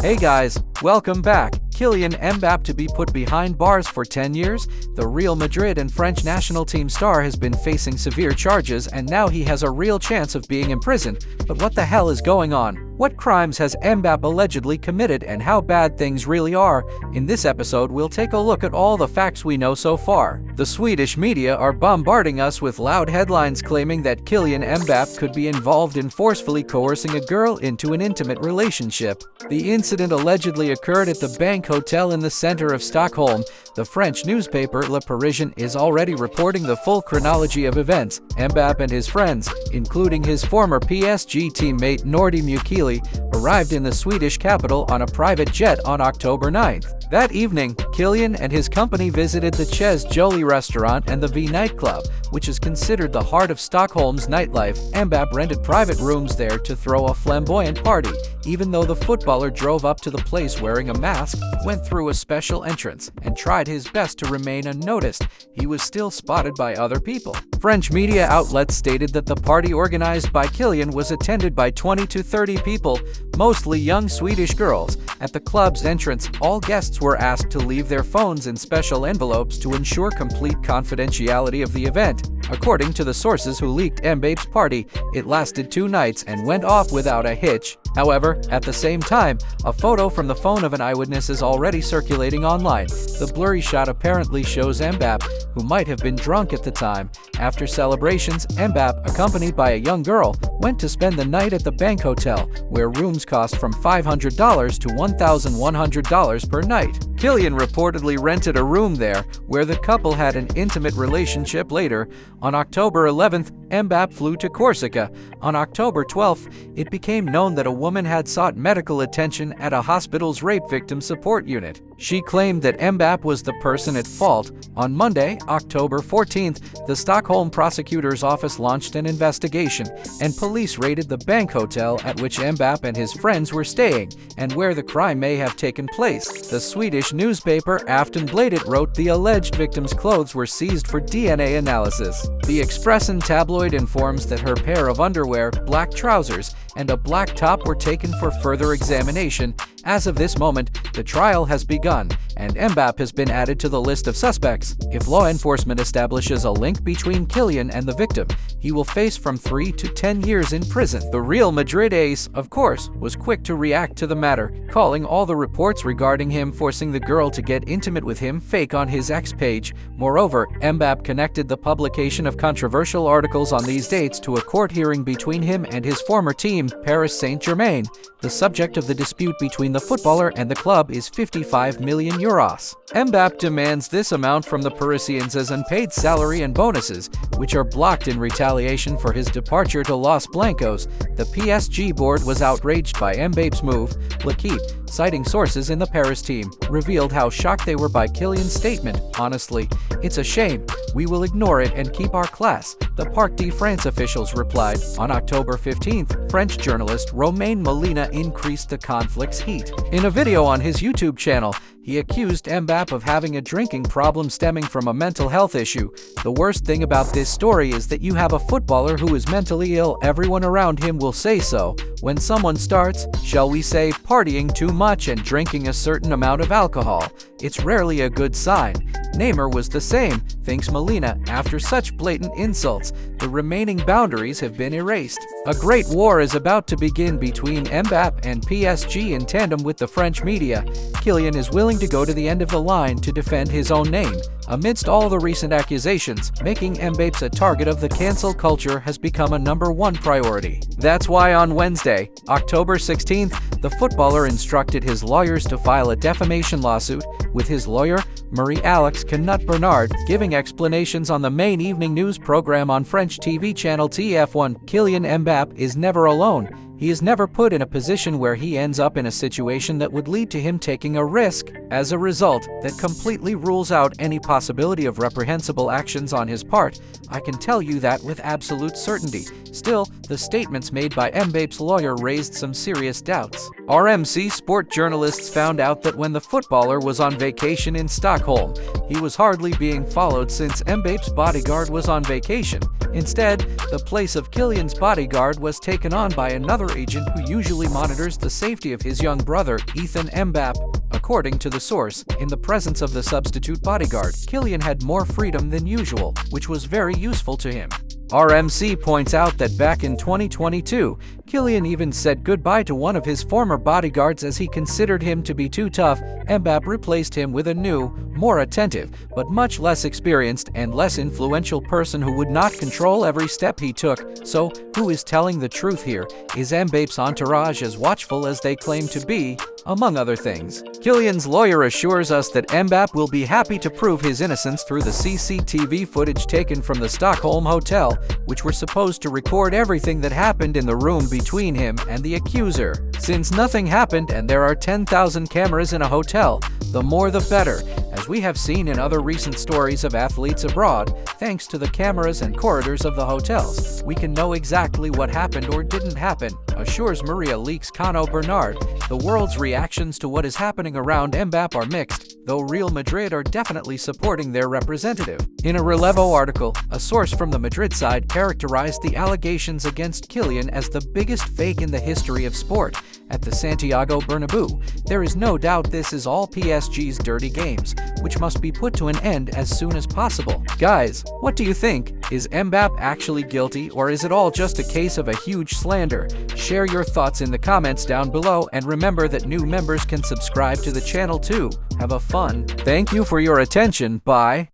Hey guys, welcome back. Kylian Mbappe to be put behind bars for 10 years? The Real Madrid and French national team star has been facing severe charges and now he has a real chance of being imprisoned. But what the hell is going on? What crimes has Mbappe allegedly committed and how bad things really are? In this episode, we'll take a look at all the facts we know so far. The Swedish media are bombarding us with loud headlines claiming that Kylian Mbappe could be involved in forcefully coercing a girl into an intimate relationship. The incident allegedly occurred at the Bank Hotel in the center of Stockholm. The French newspaper Le Parisien is already reporting the full chronology of events. Mbappe and his friends, including his former PSG teammate Nordi Mukili, arrived in the Swedish capital on a private jet on October 9th. That evening, Kylian and his company visited the Ches Jolie restaurant and the V nightclub, which is considered the heart of Stockholm's nightlife. Mbappe rented private rooms there to throw a flamboyant party. Even though the footballer drove up to the place wearing a mask, went through a special entrance, and tried his best to remain unnoticed, he was still spotted by other people. French media outlets stated that the party organized by Kylian was attended by 20 to 30 people, mostly young Swedish girls. At the club's entrance, all guests were asked to leave their phones in special envelopes to ensure complete confidentiality of the event. According to the sources who leaked Mbappe's party, it lasted 2 nights and went off without a hitch. However, at the same time, a photo from the phone of an eyewitness is already circulating online. The blurry shot apparently shows Mbappe, who might have been drunk at the time. After celebrations, Mbappe, accompanied by a young girl, went to spend the night at the Bank Hotel, where rooms cost from $500 to $1,100 per night. Kylian reportedly rented a room there, where the couple had an intimate relationship later. On October 11th, Mbappe flew to Corsica. On October 12th, it became known that a woman had sought medical attention at a hospital's rape victim support unit. She claimed that Mbappe was the person at fault. On Monday, October 14th, the Stockholm prosecutor's office launched an investigation, and police raided the Bank Hotel at which Mbappe and his friends were staying, and where the crime may have taken place. The Swedish newspaper Aftonbladet wrote the alleged victim's clothes were seized for DNA analysis. The Expressen tabloid informs that her pair of underwear, black trousers, and a black top were taken for further examination. As of this moment, the trial has begun, and Mbappe has been added to the list of suspects. If law enforcement establishes a link between Kylian and the victim, he will face from 3 to 10 years in prison. The Real Madrid ace, of course, was quick to react to the matter, calling all the reports regarding him forcing the girl to get intimate with him fake on his X page. Moreover, Mbappe connected the publication of controversial articles on these dates to a court hearing between him and his former team, Paris Saint-Germain. The subject of the dispute between the footballer and the club is 55 million euros. Mbappe demands this amount from the Parisians as unpaid salary and bonuses, which are blocked in retaliation for his departure to Los Blancos. The PSG board was outraged by Mbappe's move. L'Équipe, citing sources in the Paris team, revealed how shocked they were by Kylian's statement. "Honestly, it's a shame. We will ignore it and keep our class," the Parc de France officials replied. On October 15th, French journalist Romain Molina increased the conflict's heat. In a video on his YouTube channel, he accused Mbappe of having a drinking problem stemming from a mental health issue. "The worst thing about this story is that you have a footballer who is mentally ill. Everyone around him will say so. When someone starts, shall we say, partying too much and drinking a certain amount of alcohol, it's rarely a good sign." Neymar was the same, thinks Molina. After such blatant insults, the remaining boundaries have been erased. A great war is about to begin between Mbappe and PSG in tandem with the French media. Kylian is willing to go to the end of the line to defend his own name. Amidst all the recent accusations, making Mbappe a target of the cancel culture has become a #1 priority. That's why on Wednesday, October 16th, the footballer instructed his lawyers to file a defamation lawsuit, with his lawyer, Marie-Alex Canut-Bernard, giving explanations on the main evening news program on French TV channel TF1. Kylian Mbappe is never alone. He is never put in a position where he ends up in a situation that would lead to him taking a risk. As a result, that completely rules out any possibility of reprehensible actions on his part. I can tell you that with absolute certainty. Still, the statements made by Mbappe's lawyer raised some serious doubts. RMC Sport journalists found out that when the footballer was on vacation in Stockholm, he was hardly being followed since Mbappe's bodyguard was on vacation. Instead, the place of Kylian's bodyguard was taken on by another agent who usually monitors the safety of his young brother, Ethan Mbappe. According to the source, in the presence of the substitute bodyguard, Kylian had more freedom than usual, which was very useful to him. RMC points out that back in 2022, Kylian even said goodbye to one of his former bodyguards as he considered him to be too tough. Mbappe replaced him with a new, more attentive, but much less experienced and less influential person who would not control every step he took. So, who is telling the truth here? Is Mbappe's entourage as watchful as they claim to be? Among other things, Kylian's lawyer assures us that Mbappe will be happy to prove his innocence through the CCTV footage taken from the Stockholm hotel, which were supposed to record everything that happened in the room between him and the accuser. Since nothing happened and there are 10,000 cameras in a hotel, the more the better. As we have seen in other recent stories of athletes abroad, thanks to the cameras and corridors of the hotels, we can know exactly what happened or didn't happen, assures Maria Leaks Cano Bernard. The world's reactions to what is happening around Mbappe are mixed, though Real Madrid are definitely supporting their representative. In a Relevo article, a source from the Madrid side characterized the allegations against Kylian as the biggest fake in the history of sport. At the Santiago Bernabeu, there is no doubt this is all PSG's dirty games, which must be put to an end as soon as possible. Guys, what do you think? Is Mbappe actually guilty, or is it all just a case of a huge slander? Share your thoughts in the comments down below, and remember that new members can subscribe to the channel too. Have a fun. Thank you for your attention. Bye.